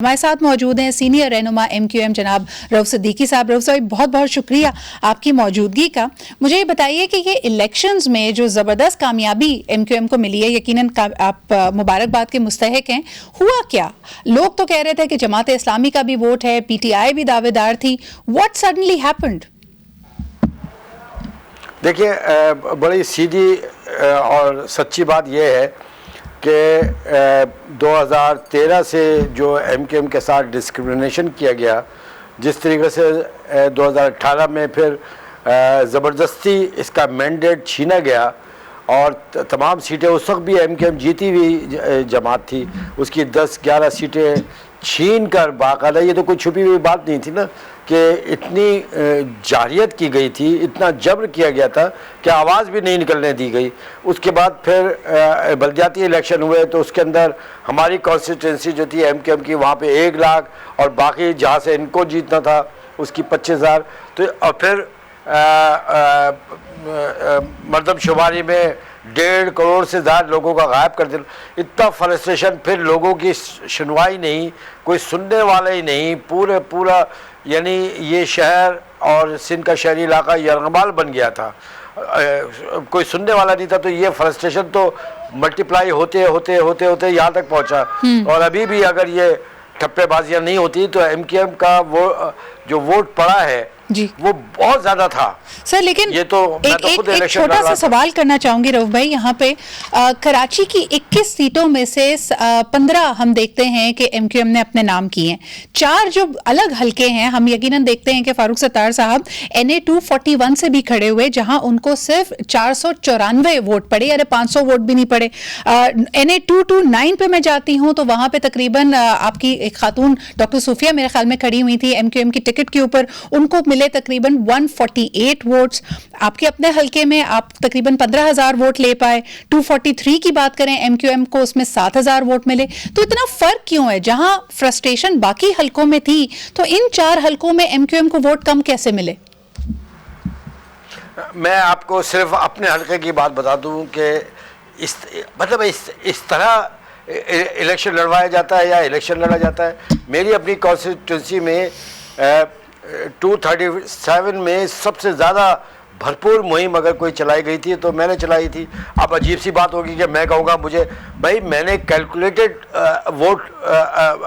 हमारे साथ मौजूद हैं सीनियर रहनुमा MQM जनाब रऊफ सिद्दीकी साहब। रऊफ साहब, बहुत बहुत शुक्रिया आपकी मौजूदगी का। मुझे ये बताइए कि ये इलेक्शंस में जो ज़बरदस्त कामयाबी MQM को मिली है, यकीनन आप मुबारकबाद के मुस्तहिक हैं। हुआ क्या? लोग तो कह रहे थे कि जमात इस्लामी का भी वोट है, PTI भी दावेदार थी। What suddenly happened? देखिए, बड़ी सीधी और सच्ची बात यह है कि 2013 से जो MQM के साथ डिस्क्रिमिनेशन किया गया, जिस तरीके से 2018 में फिर ज़बरदस्ती इसका मैंडेट छीना गया और तमाम सीटें, उस वक्त भी MQM जीती हुई जमात थी, उसकी 10-11 सीटें छीन कर बाकायदा, ये तो कोई छुपी हुई बात नहीं थी ना कि इतनी जारियत की गई थी, इतना जबर किया गया था कि आवाज़ भी नहीं निकलने दी गई। उसके बाद फिर बल्दियाती इलेक्शन हुए तो उसके अंदर हमारी कॉन्स्टिट्यूंसी जो थी MQM की, वहाँ पे 1 लाख और बाकी जहाँ से इनको जीतना था उसकी 25,000। तो और फिर मरदमशुमारी में 1.5 करोड़ से ज़्यादा लोगों का गायब कर देना, इतना फ्रस्ट्रेशन, फिर लोगों की सुनवाई नहीं, कोई सुनने वाला ही नहीं, पूरा यानी ये शहर और सिंध का शहरी इलाका यरगमाल बन गया था, कोई सुनने वाला नहीं था। तो ये फ्रस्ट्रेशन तो मल्टीप्लाई होते होते यहाँ तक पहुँचा। और अभी भी अगर ये ठप्पेबाजियाँ नहीं होती तो MQM का वो जो वोट पड़ा है जी, वो बहुत ज्यादा था सर। लेकिन ये तो एक छोटा सा सवाल करना चाहूंगी रऊफ भाई, यहाँ पे कराची की 21 सीटों में से 15 हम देखते हैं कि MQM ने अपने नाम किए हैं। 4 जो अलग हलके हैं, हम यकीनन देखते हैं कि फारूक सत्तार साहब NA 241 से भी खड़े हुए, जहां उनको सिर्फ 494 वोट पड़े, अरे 500 वोट भी नहीं पड़े। NA 229 पे मैं जाती हूँ तो वहां पे तकरीबन आपकी एक खातून डॉक्टर सूफिया मेरे ख्याल में खड़ी हुई थी MQM की टिकट के ऊपर, उनको मिले तकरीबन 148 वोट्स। आपके अपने हलके में आप तकरीबन 15,000 वोट ले पाए। 243 की बात करें MQM को, उसमें 7,000 वोट मिले। तो इतना फर्क क्यों है? जहां फ्रस्ट्रेशन बाकी हलकों में थी तो इन 4 हलकों में MQM को वोट कम कैसे मिले? मैं आपको सिर्फ अपने हलके की बात बता दूं कि इस तरह इलेक्शन लड़वाया जाता है या इलेक्शन लड़ा जाता है। मेरी अपनी कॉन्स्टिट्यूंसी में 237 में सबसे ज़्यादा भरपूर मुहिम अगर कोई चलाई गई थी तो मैंने चलाई थी। अब अजीब सी बात होगी कि मैं कहूँगा मुझे, भाई मैंने कैलकुलेटेड वोट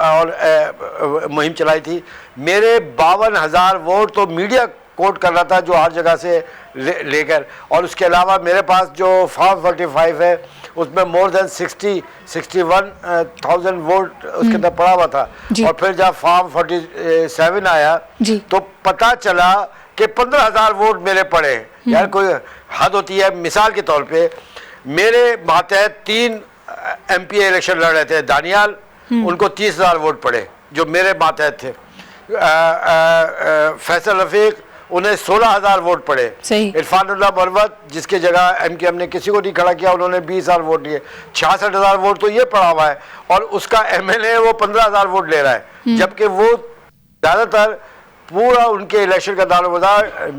और मुहिम चलाई थी। मेरे 52,000 वोट तो मीडिया कोट कर रहा था, जो हर जगह से लेकर, और उसके अलावा मेरे पास जो फॉर्म 45 है उसमें मोर देन 61,000 वोट उसके अंदर पड़ा हुआ था। और फिर जब फॉर्म 47 आया तो पता चला कि 15,000 वोट मेरे पड़े। यार कोई हद होती है। मिसाल के तौर पे मेरे मातहत 3 MPA इलेक्शन लड़ रहे थे, दानियाल, उनको 30,000 वोट पड़े जो मेरे मातहत थे। फैसल रफीक, उन्हें 16,000 वोट पड़े। इरफानुल्लाह मरवत, जिसके जगह MQM ने किसी को नहीं खड़ा किया, उन्होंने 20,000 वोट लिए। 66,000 वोट तो ये पड़ा हुआ है और उसका MLA वो 15,000 वोट ले रहा है, जबकि वो ज़्यादातर पूरा उनके इलेक्शन का दारोमदार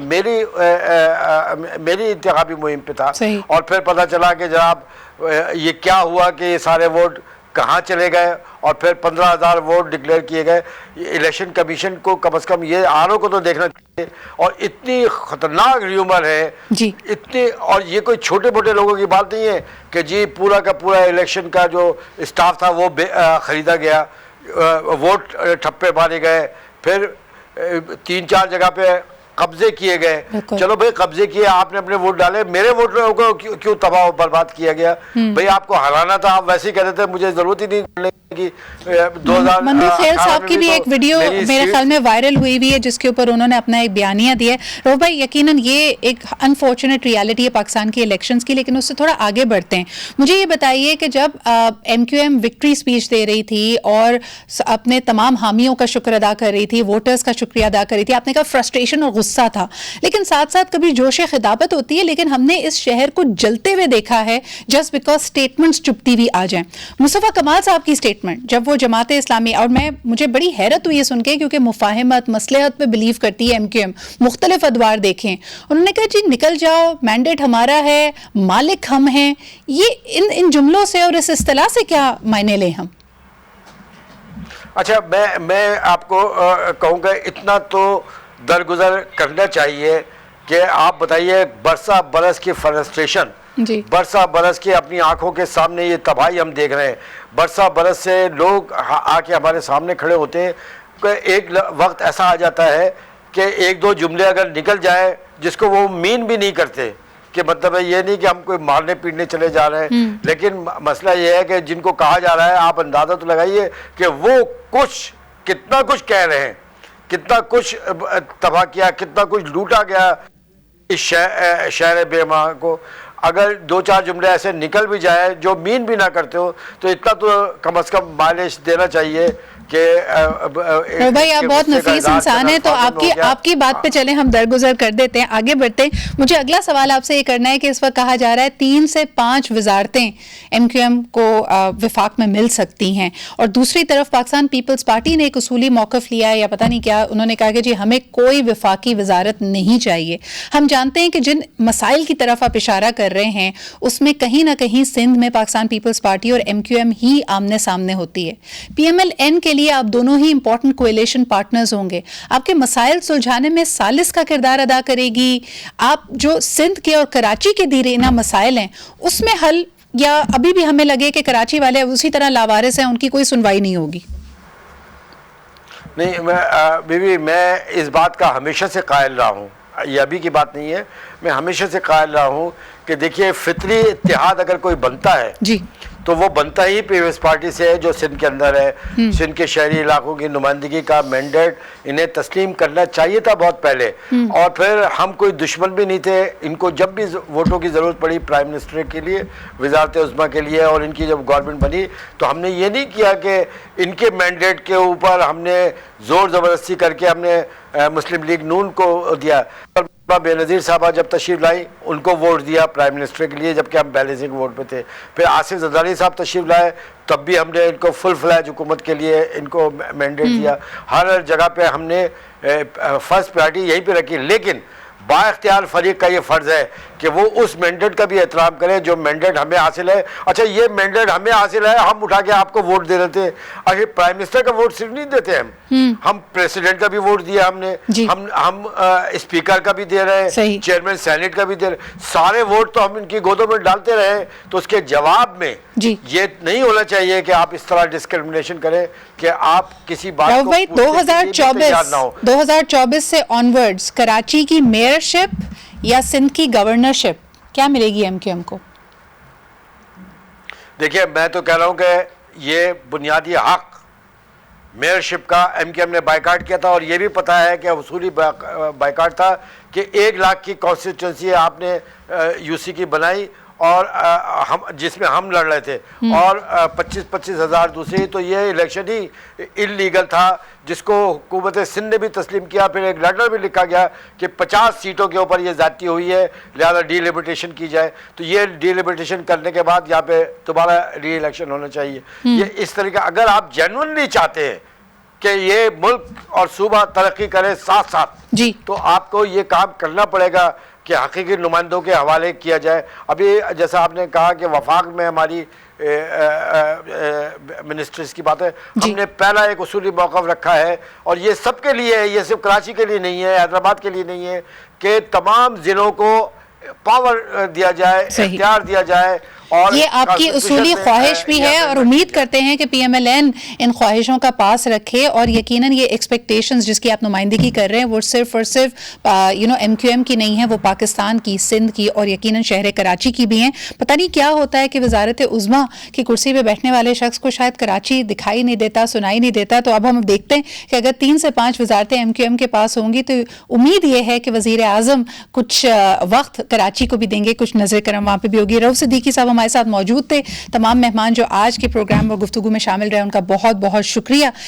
मेरी इंतखाबी मुहिम पे था। और फिर पता चला कि जनाब ये क्या हुआ कि ये सारे वोट कहाँ चले गए और फिर 15,000 वोट डिक्लेयर किए गए। इलेक्शन कमीशन को कम से कम ये आरों को तो देखना चाहिए। और इतनी खतरनाक र्यूमर है जी, इतनी, और ये कोई छोटे मोटे लोगों की बात नहीं है कि जी पूरा का पूरा इलेक्शन का जो स्टाफ था वो ख़रीदा गया, वोट ठप्पे मारे गए, फिर 3-4 जगह पे कब्जे किए गए। चलो भाई, कब्जे किए, आपने अपने वोट डाले, मेरे वोटरों को क्यों तबाह बर्बाद किया गया? भाई आपको हराना था, आप वैसे ही कह रहे थे, मुझे जरूरत ही नहीं करने की। 2018 साहब की भी एक वीडियो मेरे ख्याल में वायरल हुई है जिसके ऊपर उन्होंने अपना एक बयानिया दिया है। रऊफ भाई, यकीनन ये एक अनफॉर्चुनेट रियलिटी है पाकिस्तान की इलेक्शंस की, लेकिन उससे थोड़ा आगे बढ़ते हैं। मुझे ये बताइए कि जब MQM विक्ट्री स्पीच दे रही थी और अपने तमाम हामियों का शुक्र अदा कर रही थी, वोटर्स का शुक्रिया अदा कर रही थी, आपने कहा फ्रस्ट्रेशन और गुस्सा था, लेकिन साथ साथ कभी जोश खिताबत होती है। लेकिन हमने इस शहर को जलते हुए देखा है जस्ट बिकॉज स्टेटमेंट्स चुपती हुई आ जाएं। मुस्तफा कमाल साहब की स्टेटमेंट जब वो जमात इस्लामी, और मुझे बड़ी हैरत हुई है सुन के, क्योंकि मुफाहिमत मसलहत पे बिलीव करती है MQM, मुख्तलिफ अदवार देखें, उन्होंने कहा जी निकल जाओ, मैंडेट हमारा है, मालिक हम हैं। ये इन जुमलों से और इस इस्तिलाह से क्या मायने लें हम? अच्छा, मैं आपको कहूँगा इतना तो दरगुजर करना चाहिए कि आप बताइए, बरसा बरस की फ्रस्ट्रेशन, बरसा बरस की अपनी आंखों के सामने ये तबाही हम देख रहे हैं, बरसा बरस से लोग आके हमारे सामने खड़े होते हैं कि एक वक्त ऐसा आ जाता है कि एक दो जुमले अगर निकल जाए जिसको वो मीन भी नहीं करते, कि मतलब है ये नहीं कि हम कोई मारने पीटने चले जा रहे हैं, लेकिन मसला ये है कि जिनको कहा जा रहा है, आप अंदाज़ा तो लगाइए कि वो कितना कुछ कह रहे हैं, कितना कुछ तबाह किया, कितना कुछ लूटा गया इस शहर बेमा को। अगर दो चार जुमले ऐसे निकल भी जाए जो मीन भी ना करते हो, तो इतना तो कम से कम माइलेज देना चाहिए कि भाई आप बहुत नफीस इंसान है, तो आपकी बात पे चले, हम दरगुजर कर देते हैं, आगे बढ़ते हैं। मुझे अगला सवाल आपसे ये करना है कि इस वक्त कहा जा रहा है 3 से 5 वजारतें एमक्यूएम को विफाक में मिल सकती हैं, और दूसरी तरफ पाकिस्तान पीपल्स पार्टी ने एक उसूली मौक़िफ़ लिया है या पता नहीं क्या, उन्होंने कहा कि जी हमें कोई विफाकी वजारत नहीं चाहिए। हम जानते हैं कि जिन मसाइल की तरफ आप इशारा कर रहे हैं उसमें कहीं ना कहीं सिंध में पाकिस्तान पीपल्स पार्टी और एमक्यूएम ही आमने सामने होती है। पीएमएल-एन के लिए आप दोनों ही इंपॉर्टेंट कोएलिशन पार्टनर्स होंगे, आपके मसाइल सुलझाने में सालिस का किरदार अदा करेगी। आप जो सिंध के और कराची के दीरेना मसाइल हैं उसमें हल, या अभी भी हमें लगे कि कराची वाले उसी तरह लावारिस हैं, उनकी कोई सुनवाई नहीं होगी? नहीं, बीबी मैं इस बात का हमेशा से कायल रहा हूँ, ये अभी की बात नहीं है, मैं हमेशा से कायल रहा हूँ कि देखिए फितरी इत्तेहाद अगर कोई बनता है जी, तो वो बनता ही पीपल्स पार्टी से है जो सिंध के अंदर है। सिंध के शहरी इलाकों की नुमाइंदगी का मैंडेट इन्हें तस्लीम करना चाहिए था बहुत पहले, और फिर हम कोई दुश्मन भी नहीं थे। इनको जब भी वोटों की ज़रूरत पड़ी प्राइम मिनिस्टर के लिए, वजारत उज़्मा के लिए, और इनकी जब गवर्नमेंट बनी तो हमने ये नहीं किया कि इनके मैंडेट के ऊपर हमने ज़ोर ज़बरदस्ती करके हमने मुस्लिम लीग नून को दिया। बेनज़ीर साहबा जब तशरीफ़ लाई उनको वोट दिया प्राइम मिनिस्टर के लिए, जबकि हम बैलेंसिंग वोट पे थे। फिर आसिफ ज़रदारी साहब तशरीफ़ लाए, तब भी हमने इनको फुल फ्लैज हुकूमत के लिए इनको मैंडेट दिया। हर जगह पे हमने फर्स्ट प्रायोरिटी यहीं पे रखी, लेकिन बाइख्तियार फरीक का ये फ़र्ज़ है कि वो उस मैंडेट का भी एहतराम करे जो मैंडेट हमें हासिल है। अच्छा, ये मैंडेट हमें हासिल है, हम उठा के आपको वोट दे देते हैं। अरे प्राइम मिनिस्टर का वोट सिर्फ नहीं देते हम प्रेसिडेंट का भी वोट दिया हमने, हम स्पीकर का भी दे रहे हैं, चेयरमैन सेनेट का भी दे रहे हैं, सारे वोट तो हम इनकी गोदों में डालते रहे। तो उसके जवाब में ये नहीं होना चाहिए कि आप इस तरह डिस्क्रिमिनेशन करें कि आप किसी बात को 2024 से ऑनवर्ड्स कराची की मेयरशिप या सिंध की गवर्नरशिप क्या मिलेगी एमक्यूएम को? देखिए, मैं तो कह रहा हूं कि ये बुनियादी हक मेयरशिप का एमक्यूएम ने बायकाट किया था, और ये भी पता है कि उसूली बायकाट था कि 1 लाख की कॉन्स्टिट्यूंसी आपने यूसी की बनाई, और हम जिसमें हम लड़ रहे थे, और 25-25 हज़ार दूसरी, तो ये इलेक्शन ही इलीगल था, जिसको हुकूमत सिंध ने भी तस्लीम किया। फिर एक लेटर भी लिखा गया कि 50 सीटों के ऊपर ये ज़्यादती हुई है, लिहाजा डीलिमिटेशन की जाए। तो ये डीलिमिटेशन करने के बाद यहाँ पे दोबारा री इलेक्शन होना चाहिए। ये इस तरीके, अगर आप जेन्युइनली चाहते हैं कि ये मुल्क और सूबा तरक्की करे साथ साथ जी, तो आपको ये काम करना पड़ेगा कि हकीकी नुमाइंदों के हवाले किया जाए। अभी जैसा आपने कहा कि वफाक में हमारी मिनिस्ट्रीज की बात है, हमने पहला एक उसूली मौक़िफ़ रखा है, और ये सबके लिए है, ये सिर्फ कराची के लिए नहीं है, हैदराबाद के लिए नहीं है, कि तमाम ज़िलों को पावर दिया जाए, इख्तियार दिया जाए। और ये आपकी उसूली ख्वाहिश भी है, और उम्मीद करते हैं कि पीएमएल-एन इन ख्वाहिशों का पास रखे, और यकीनन ये एक्सपेक्टेशंस जिसकी आप नुमाइंदगी कर रहे हैं वो सिर्फ और सिर्फ एमक्यूएम की नहीं है, वो पाकिस्तान की, सिंध की, और यकीनन शहर कराची की भी हैं। पता नहीं क्या होता है कि वजारत उज़्मा की कुर्सी पे बैठने वाले शख्स को शायद कराची दिखाई नहीं देता, सुनाई नहीं देता। तो अब हम देखते हैं कि अगर 3 से 5 वजारतें एमक्यूएम के पास होंगी तो उम्मीद ये है कि वज़ीर आज़म कुछ वक्त कराची को भी देंगे, कुछ नजर करम वहाँ पे भी होगी। रऊफ सिद्दीकी साहब हमारे साथ मौजूद थे। तमाम मेहमान जो आज के प्रोग्राम और गुफ्तगू में शामिल रहे उनका बहुत बहुत शुक्रिया।